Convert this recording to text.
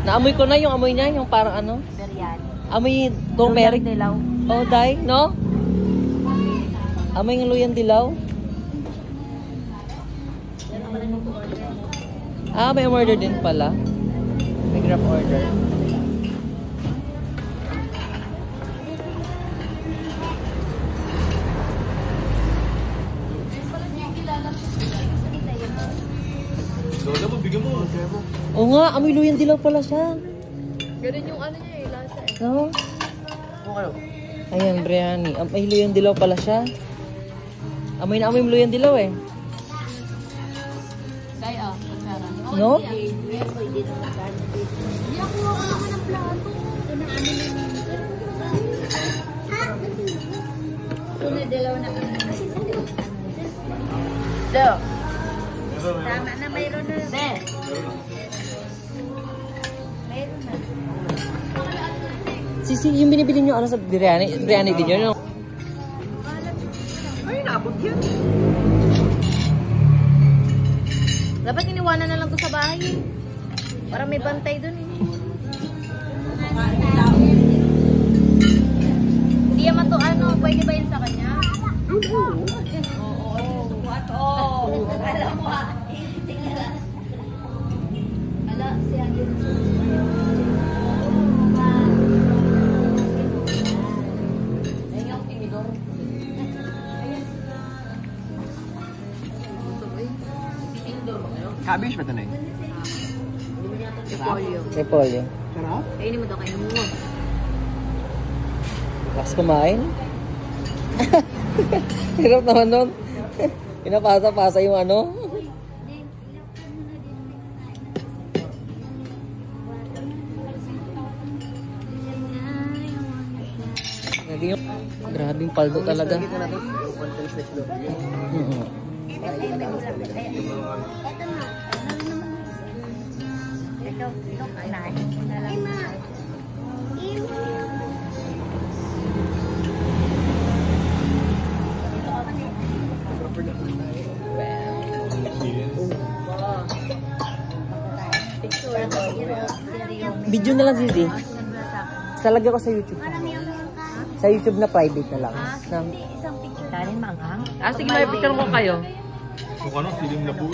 Naamoy ko na yung amoy niya, yung parang ano? Biryani. Amoy turmeric. Luyang dilaw. Oh, day, no? Amoy ng luyang dilaw. Ah, may order din pala. May grab order. Lola mo, bigyan mo. Oo nga, amoy luyang dilaw pala siya. Ganun yung ano niya eh, lasa eh. No? Okay. Ayan, biryani. Amoy luyang dilaw pala siya. Amoy na amoy luyang dilaw eh. Kaya, kutsara. No? Hindi ako naman ng plato. Una dilaw na kami. Do. Tama na, mayroon na. Mayroon na. Sisi, yung binibili nyo ano sa biryani? Biryani din yun, no? Ay, naabot yan. Dapat iniwanan na lang to sa bahay eh. Para may bantay dun eh. Hindi yaman to ano, pwede ba yun sa kanya? Oo. Alam mo ah. Ala, siya yun. Ayun yung tinidor. Cabbage ba ito na eh? Repolyo. Repolyo. Sarap? Kainin mo daw, kainin mo. Lakas kumain. Hirap naman nun. Pinapasa-pasa yung ano. Naging yung grabing paldo talaga. Ito, kanahin mo na lang. Video na lang, Zizi. Salagay ko sa YouTube. Sa YouTube na private na lang. Isang picture. Kanin maanghang? Ah, sige, may picture ko kayo. Kung ano, feeling na buo.